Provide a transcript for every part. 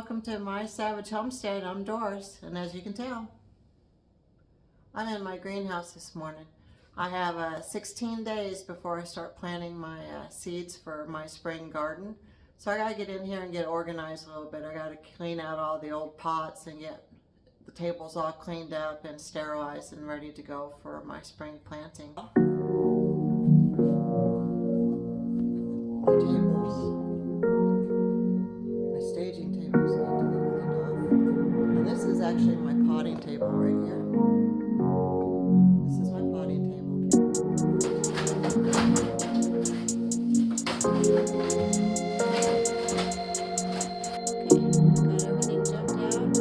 welcome to my savage homestead. I'm Doris, and as you can tell, I'm in my greenhouse this morning. I have 16 days before I start planting my seeds for my spring garden. So I gotta get in here and get organized a little bit. I gotta clean out all the old pots and get the tables all cleaned up and sterilized and ready to go for my spring planting. My tables. My staging tables need to be cleaned off. And this is actually my potting table right here. This is my potting table. Okay, got everything jumped out and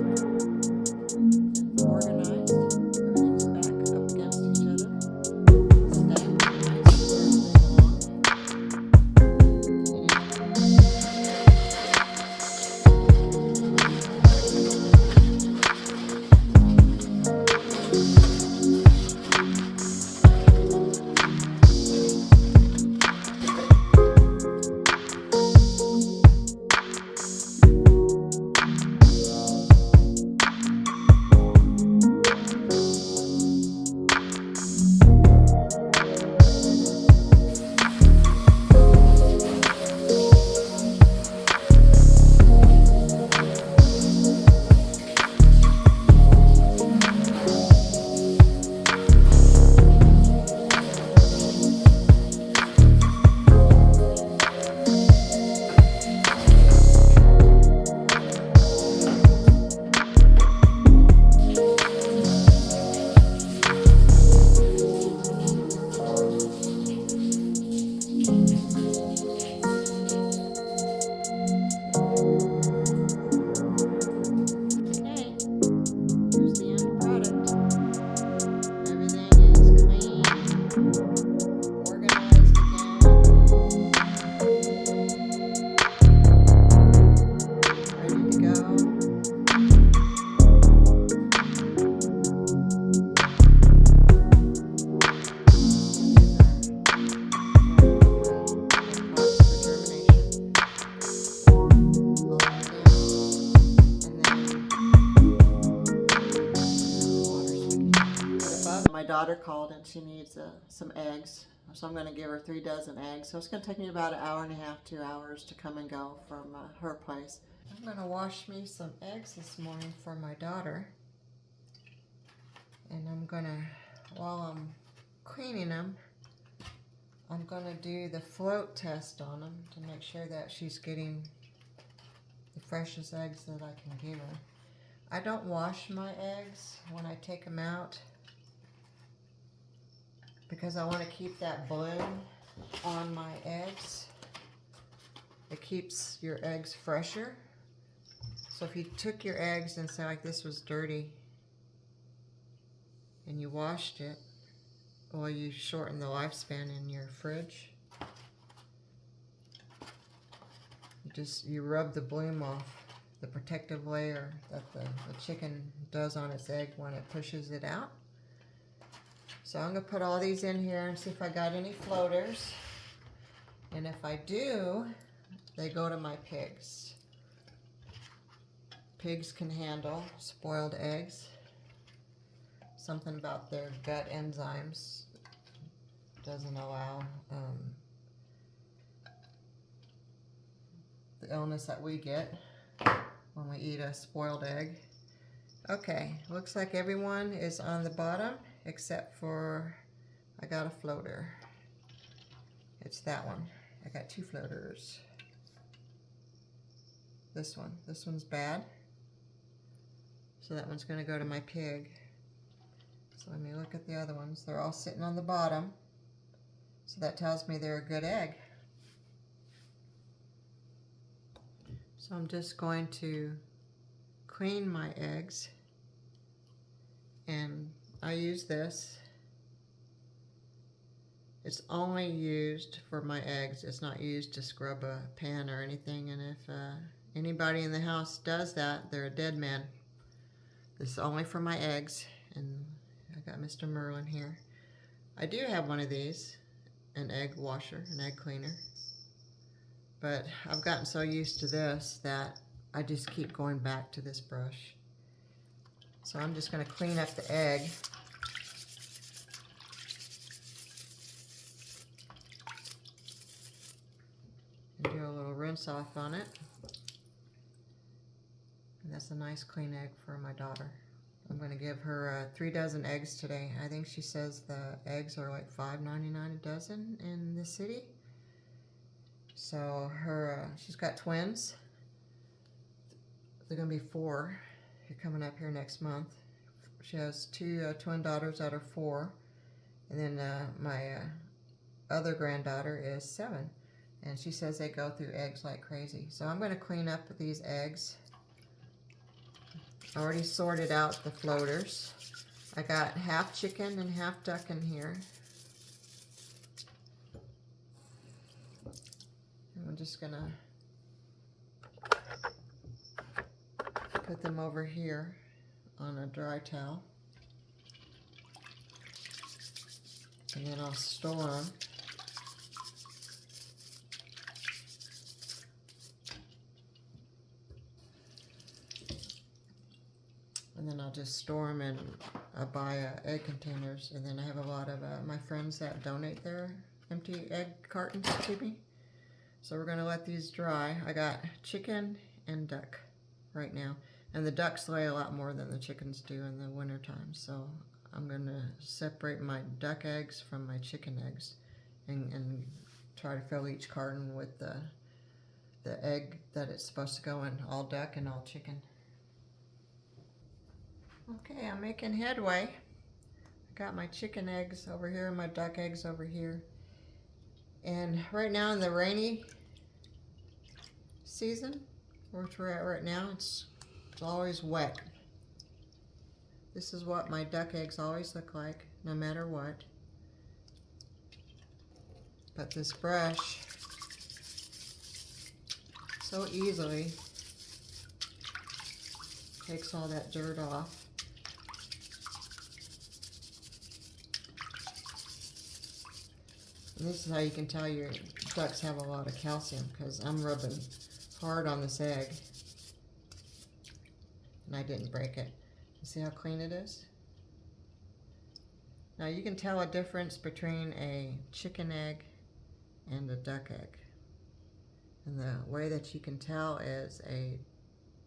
organized. Everything's back up against each other. Stacked nice where they belong. My daughter called and she needs some eggs, so I'm going to give her 3 dozen eggs. So it's going to take me about an hour and a half, 2 hours to come and go from her place. I'm going to wash me some eggs this morning for my daughter, and I'm going to, while I'm cleaning them, I'm going to do the float test on them to make sure that she's getting the freshest eggs that I can give her. I don't wash my eggs when I take them out, because I want to keep that bloom on my eggs. It keeps your eggs fresher. So if you took your eggs and say like this was dirty and you washed it, well, you shorten the lifespan in your fridge. You rub the bloom off, the protective layer that the chicken does on its egg when it pushes it out. So I'm going to put all these in here and see if I got any floaters. And if I do, they go to my pigs. Pigs can handle spoiled eggs. Something about their gut enzymes doesn't allow the illness that we get when we eat a spoiled egg. Okay, looks like everyone is on the bottom except for, I got a floater. It's that one. I got 2 floaters. This one's bad. So that one's gonna go to my pig. So let me look at the other ones. They're all sitting on the bottom. So that tells me they're a good egg. So I'm just going to clean my eggs, and I use this. It's only used for my eggs. It's not used to scrub a pan or anything, and if anybody in the house does that, they're a dead man. This is only for my eggs, and I got Mr. Merlin here. I do have one of these, an egg washer, an egg cleaner, but I've gotten so used to this that I just keep going back to this brush. So I'm just going to clean up the egg. And do a little rinse off on it. And that's a nice clean egg for my daughter. I'm going to give her 3 dozen eggs today. I think she says the eggs are like $5.99 a dozen in the city. So she's got twins. They're going to be 4. They're coming up here next month. She has 2 twin daughters that are 4. And then my other granddaughter is 7. And she says they go through eggs like crazy. So I'm going to clean up these eggs. I already sorted out the floaters. I got half chicken and half duck in here. And I'm just gonna put them over here on a dry towel. And then I'll store them. And then I'll just store them in, I buy egg containers, and then I have a lot of my friends that donate their empty egg cartons to me. So we're gonna let these dry. I got chicken and duck right now. And the ducks lay a lot more than the chickens do in the winter time. So I'm gonna separate my duck eggs from my chicken eggs and try to fill each carton with the egg that it's supposed to go in, all duck and all chicken. Okay, I'm making headway. I got my chicken eggs over here and my duck eggs over here. And right now in the rainy season, which we're at right now, it's always wet. This is what my duck eggs always look like, no matter what. But this brush so easily takes all that dirt off. And this is how you can tell your ducks have a lot of calcium, because I'm rubbing hard on this egg. And I didn't break it. You see how clean it is? Now you can tell a difference between a chicken egg and a duck egg. And the way that you can tell is a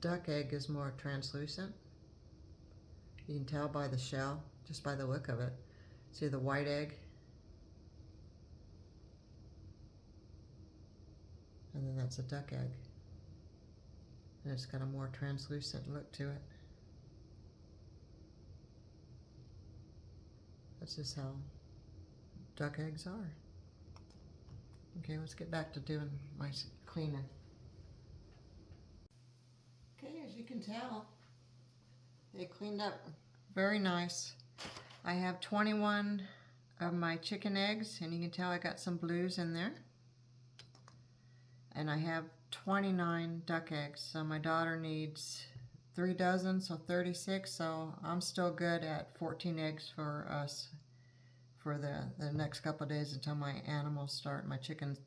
duck egg is more translucent. You can tell by the shell, just by the look of it. See the white egg? And then that's a duck egg. And it's got a more translucent look to it. That's just how duck eggs are. Okay, let's get back to doing my cleaning. Okay, as you can tell, they cleaned up very nice. I have 21 of my chicken eggs, and you can tell I got some blues in there. And I have 29 duck eggs, so my daughter needs 3 dozen, so 36, so I'm still good at 14 eggs for us for the next couple of days until my animals start, my chickens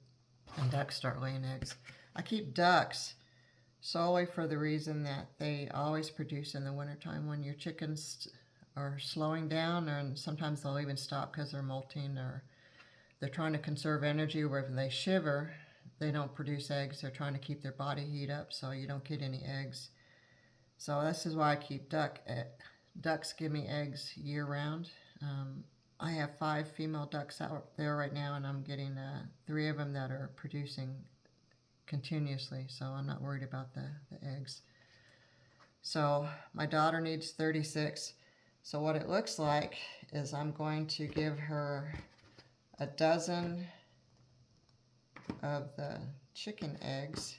and ducks start laying eggs. I keep ducks solely for the reason that they always produce in the wintertime when your chickens are slowing down, and sometimes they'll even stop because they're molting or they're trying to conserve energy, where if they shiver, they don't produce eggs. They're trying to keep their body heat up so you don't get any eggs. So this is why I keep ducks give me eggs year round. I have 5 female ducks out there right now, and I'm getting 3 of them that are producing continuously, so I'm not worried about the eggs. So my daughter needs 36. So what it looks like is I'm going to give her a dozen of the chicken eggs,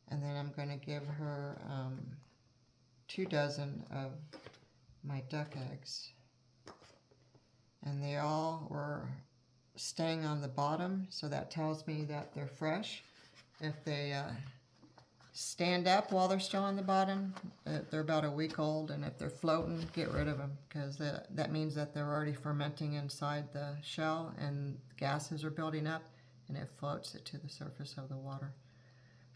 and then I'm going to give her 2 dozen of my duck eggs. And they all were staying on the bottom, so that tells me that they're fresh. If they stand up while they're still on the bottom, they're about a week old, and if they're floating, get rid of them, because that means that they're already fermenting inside the shell and gases are building up, and it floats it to the surface of the water.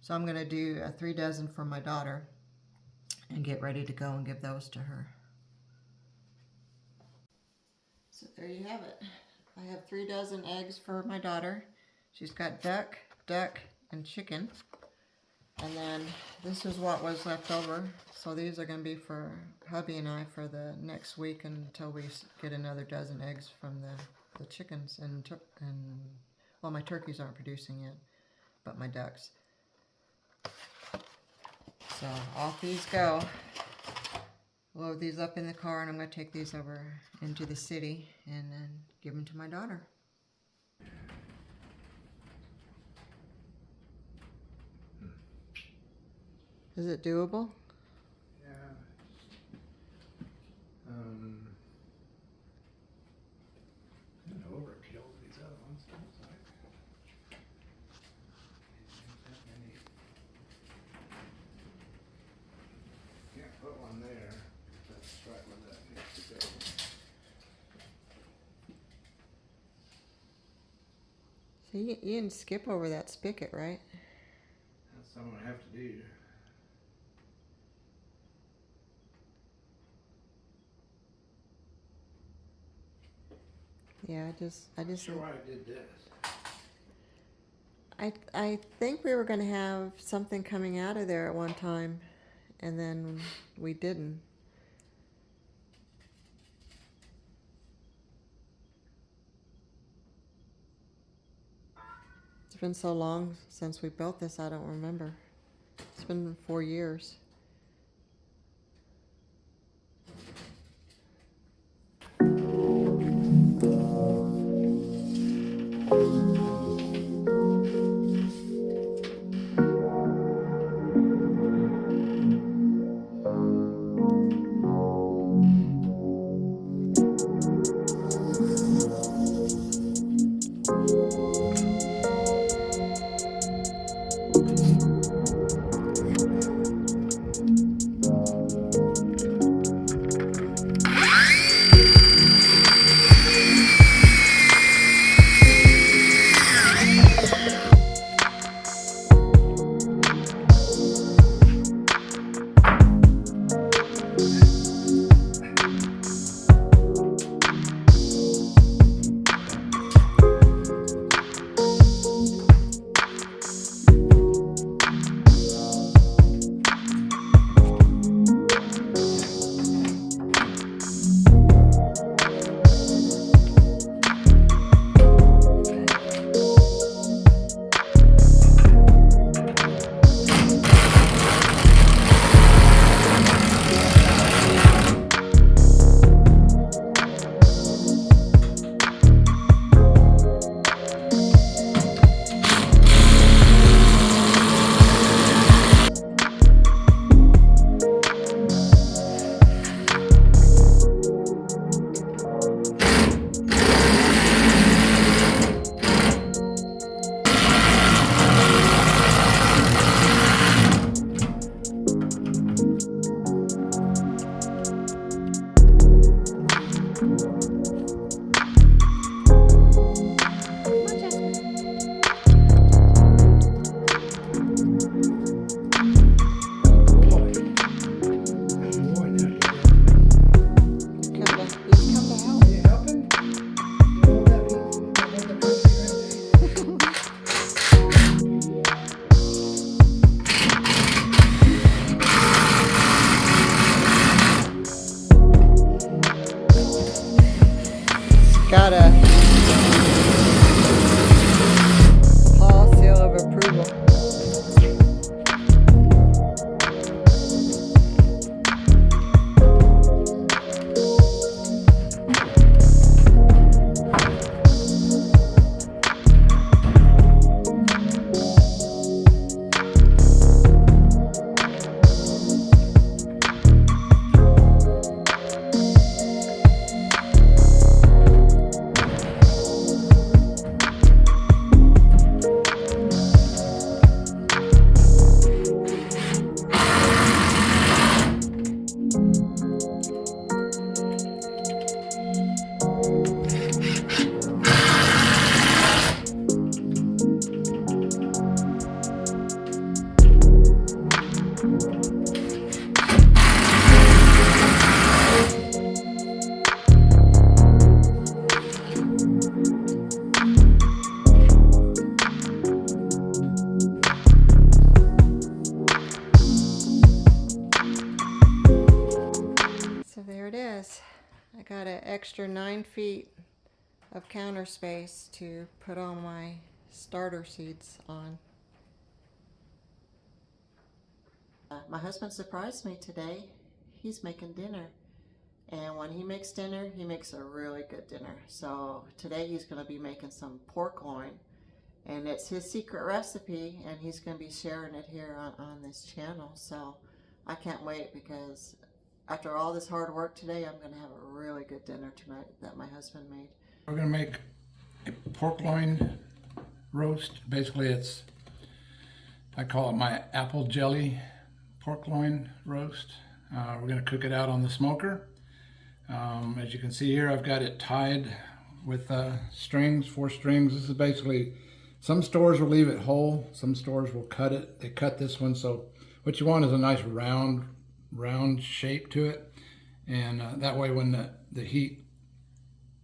So I'm going to do 3 dozen for my daughter and get ready to go and give those to her. So there you have it. I have 3 dozen eggs for my daughter. She's got duck, and chicken. And then this is what was left over. So these are going to be for hubby and I for the next week until we get another dozen eggs from the chickens. And well, my turkeys aren't producing yet, but my ducks. So off these go. Load these up in the car, and I'm going to take these over into the city and then give them to my daughter. Is it doable? Yeah. Kind of overkill with these other ones. Looks like. That many. Can't put one there. That's right where that needs to go. So you didn't skip over that spigot, right? That's something I have to do. Yeah, I just. Sure why I did this. I think we were going to have something coming out of there at one time, and then we didn't. It's been so long since we built this, I don't remember. It's been 4 years. Got a Paul seal of approval. an extra 9 feet of counter space to put all my starter seeds on. My husband surprised me today. He's making dinner. And when he makes dinner, he makes a really good dinner. So today he's going to be making some pork loin. And it's his secret recipe, and he's going to be sharing it here on this channel. So I can't wait, because after all this hard work today, I'm going to have a really good dinner tonight that my husband made. We're going to make a pork loin roast. Basically, I call it my apple jelly pork loin roast. We're going to cook it out on the smoker. As you can see here, I've got it tied with strings, 4 strings. This is basically, some stores will leave it whole, some stores will cut it. They cut this one, so what you want is a nice round shape to it, and that way when the heat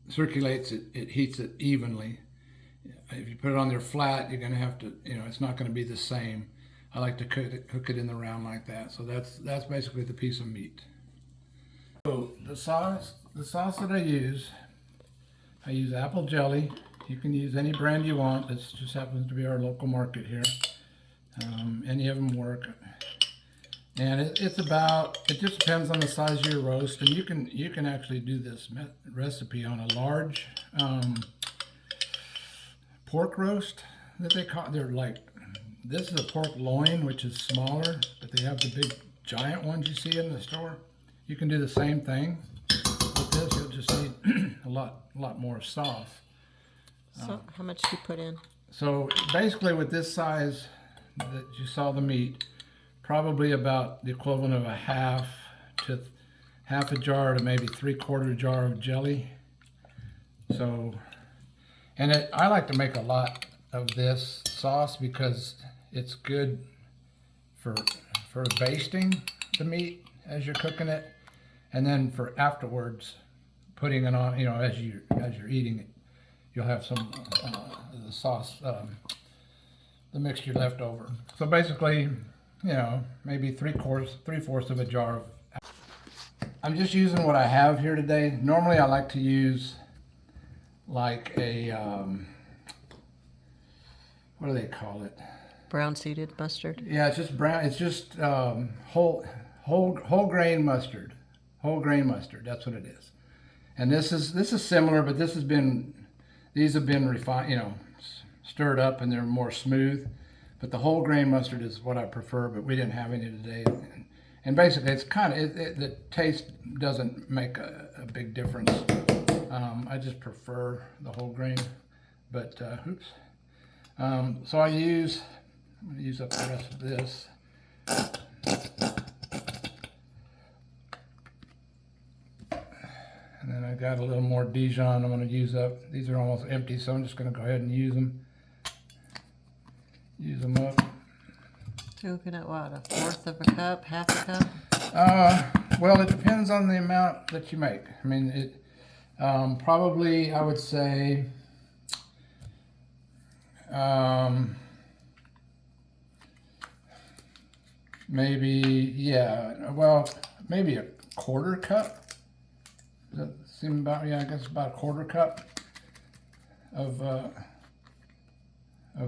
circulates, it heats it evenly. If you put it on there flat, you're going to have to, it's not going to be the same. I like to cook it in the round like that. So that's basically the piece of meat. So the sauce that I use apple jelly. You can use any brand you want. This just happens to be our local market here. Any of them work. And it just depends on the size of your roast. And you can actually do this recipe on a large pork roast that they're like, this is a pork loin, which is smaller, but they have the big giant ones you see in the store. You can do the same thing with this. You'll just need a lot more sauce. So how much do you put in? So basically with this size that you saw the meat, probably about the equivalent of a half a jar to maybe 3/4 jar of jelly. So, and I like to make a lot of this sauce because it's good for basting the meat as you're cooking it, and then for afterwards putting it on, as you're eating it, you'll have some the sauce, the mixture left over. So basically, maybe 3/4 of a jar of. I'm just using what I have here today. Normally I like to use like a what do they call it? Brown seeded mustard. Yeah, it's just brown. It's just whole grain mustard. Whole grain mustard. That's what it is. And this is similar, but these have been refined, stirred up, and they're more smooth. But the whole grain mustard is what I prefer. But we didn't have any today. And basically, it's the taste doesn't make a big difference. I just prefer the whole grain. But oops. So I'm going to use up the rest of this. And then I got a little more Dijon I'm going to use up. These are almost empty, so I'm just going to go ahead and use them. Use them up. You're looking at what, 1/4 of a cup, 1/2 cup? Well, it depends on the amount that you make. I mean, it probably, I would say, maybe, maybe a 1/4 cup. Does that seem about, I guess about a 1/4 cup of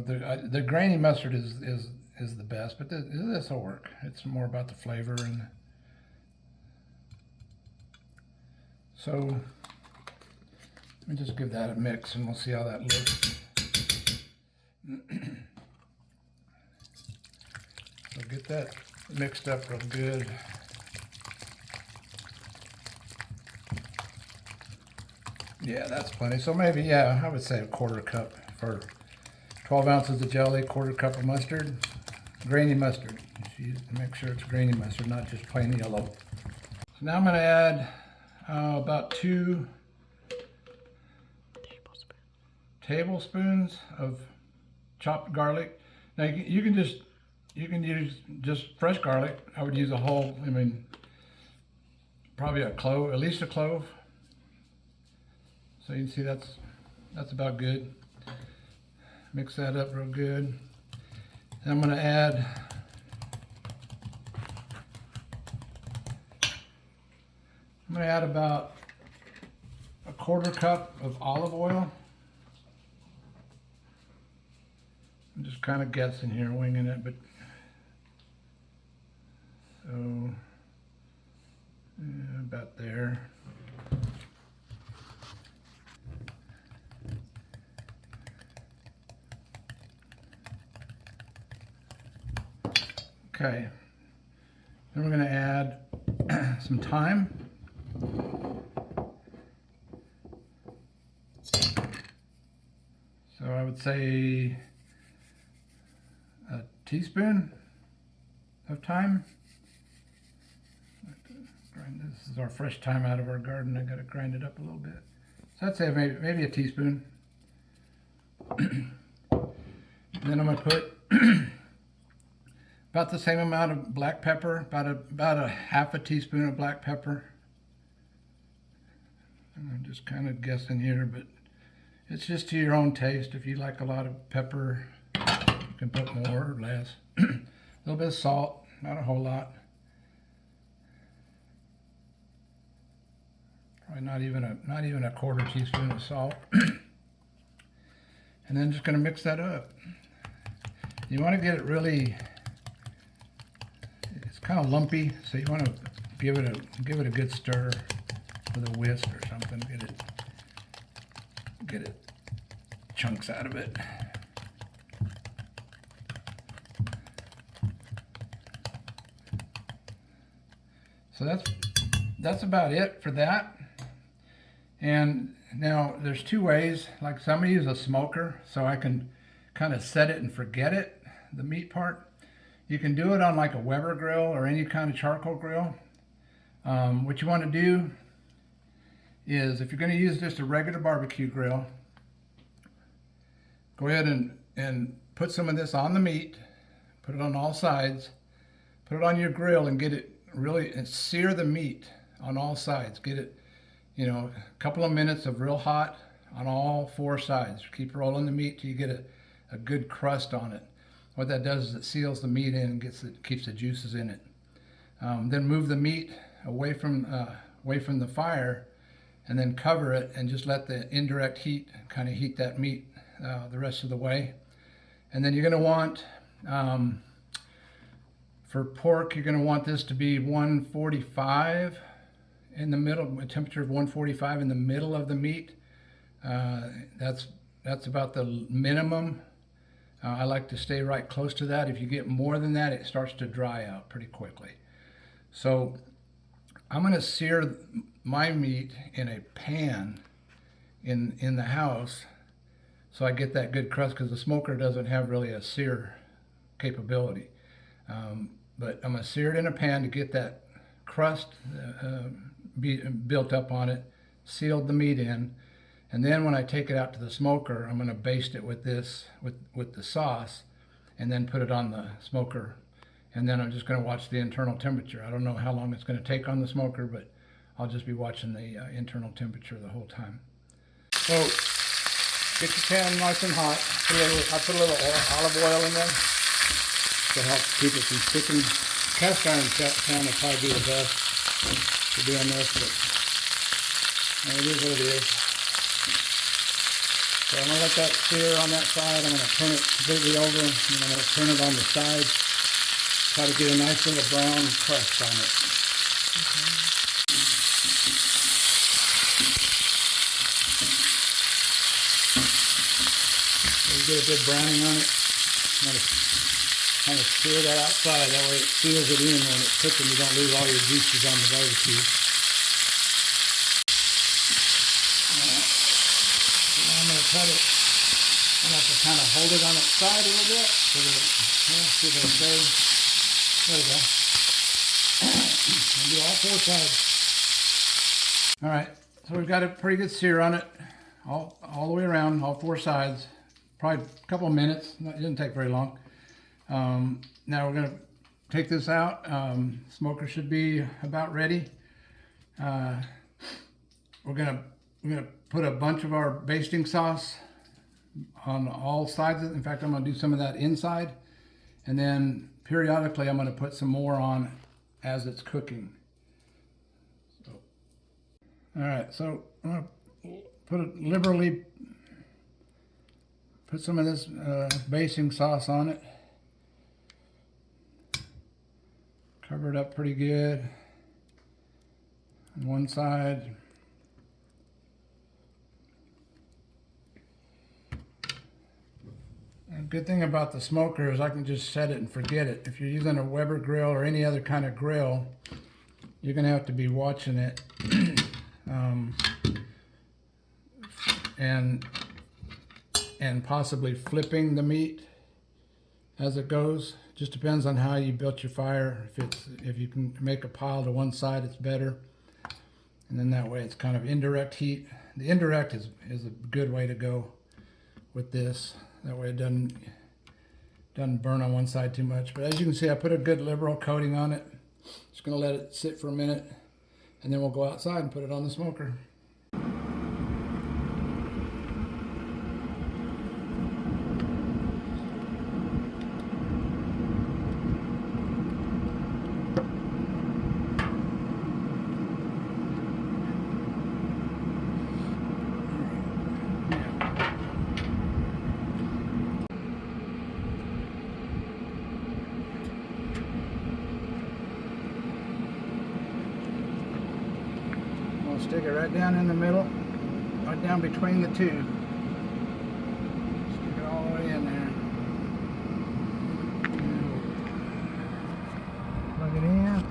the grainy mustard is the best, but this will work. It's more about the flavor, and so let me just give that a mix and we'll see how that looks. So get that mixed up real good. Yeah, that's plenty. So maybe, I would say a 1/4 cup for 12 ounces of jelly, 1/4 cup of mustard, grainy mustard. Make sure it's grainy mustard, not just plain yellow. So now I'm going to add about 2 tablespoons of chopped garlic. Now you can use just fresh garlic. I would use a whole. Probably a clove, at least a clove. So you can see that's about good. Mix that up real good. And I'm going to add about 1/4 cup of olive oil. I'm just kind of guessing here, winging it, but so yeah, about there. Okay, then we're going to add some thyme. So I would say a teaspoon of thyme. This is our fresh thyme out of our garden. I got to grind it up a little bit. So I'd say maybe a teaspoon. And then I'm going to put about the same amount of black pepper, about a 1/2 teaspoon of black pepper. And I'm just kind of guessing here, but it's just to your own taste. If you like a lot of pepper, you can put more or less. A little bit of salt, not a whole lot. Probably not even a 1/4 teaspoon of salt. And then just going to mix that up. You want to get it really, it's kind of lumpy, so you want to give it a good stir with a whisk or something. Get it chunks out of it. So that's about it for that. And now there's 2 ways. Like some use a smoker, so I can kind of set it and forget it, the meat part. You can do it on like a Weber grill or any kind of charcoal grill. What you want to do is, if you're going to use just a regular barbecue grill, go ahead and put some of this on the meat, put it on all sides, put it on your grill and get it really, and sear the meat on all sides. Get it, you know, a couple of minutes of real hot on all 4 sides. Keep rolling the meat till you get a good crust on it. What that does is it seals the meat in and keeps the juices in it. Then move the meat away from the fire, and then cover it and just let the indirect heat kind of heat that meat the rest of the way. And then you're going to want, for pork, you're going to want this to be 145 in the middle, a temperature of 145 in the middle of the meat. That's about the minimum. I like to stay right close to that. If you get more than that, it starts to dry out pretty quickly. So I'm going to sear my meat in a pan in the house, so I get that good crust, because the smoker doesn't have really a sear capability. But I'm going to sear it in a pan to get that crust built up on it, sealed the meat in, and then when I take it out to the smoker, I'm going to baste it with this, with the sauce, and then put it on the smoker. And then I'm just going to watch the internal temperature. I don't know how long it's going to take on the smoker, but I'll just be watching the internal temperature the whole time. So get your pan nice and hot. I put a little olive oil in there to help keep it from sticking. Cast iron pan will probably be the best for doing this, but it is what it is. So I'm going to let that sear on that side. I'm going to turn it completely over, and I'm going to turn it on the side. Try to get a nice little brown crust on it. Okay. So you get a good browning on it. I'm going to kind of sear that outside. That way it seals it in when it's cooking. You don't lose all your juices on the barbecue. I'm going to have to kind of hold it on its side a little bit so that see if it'll stay. There we go. And do all 4 sides. All right, so we've got a pretty good sear on it, all the way around, all 4 sides. Probably a couple of minutes. It didn't take very long. Now we're going to take this out. Smoker should be about ready. We're gonna put a bunch of our basting sauce on all sides. In fact, I'm gonna do some of that inside, and then periodically I'm gonna put some more on as it's cooking. So, all right, so I'm gonna liberally put some of this basting sauce on it. Cover it up pretty good on one side. And the good thing about the smoker is I can just set it and forget it. If you're using a Weber grill or any other kind of grill, you're going to have to be watching it and possibly flipping the meat as it goes. Just depends on how you built your fire. If you can make a pile to one side, it's better. And then that way it's kind of indirect heat. The indirect is a good way to go with this. That way it doesn't burn on one side too much. But as you can see, I put a good liberal coating on it. Just gonna let it sit for a minute, and then we'll go outside and put it on the smoker. Stick it right down in the middle, right down between the two. Stick it all the way in there. Plug it in.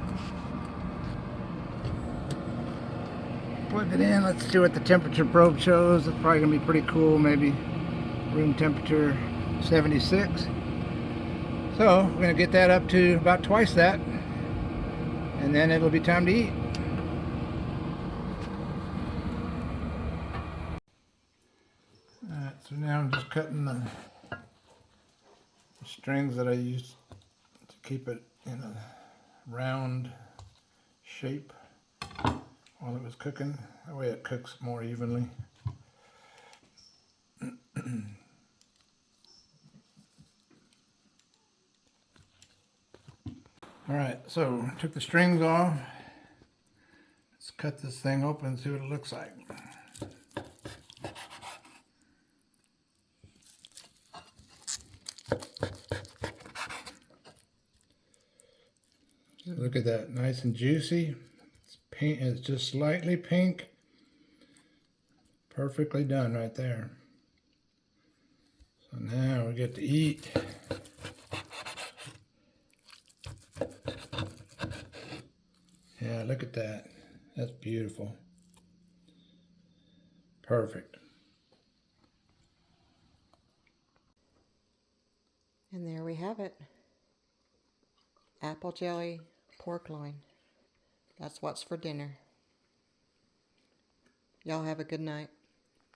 Plug it in. Let's see what the temperature probe shows. It's probably gonna be pretty cool, maybe room temperature 76. So we're gonna get that up to about twice that, and then it'll be time to eat. So now I'm just cutting the strings that I used to keep it in a round shape while it was cooking. That way it cooks more evenly. Alright, so I took the strings off. Let's cut this thing open and see what it looks like. Look at that, nice and juicy. It's pink, it's just slightly pink. Perfectly done right there. So now we get to eat. Yeah, look at that. That's beautiful. Perfect. And there we have it. Apple jelly pork loin. That's what's for dinner. Y'all have a good night.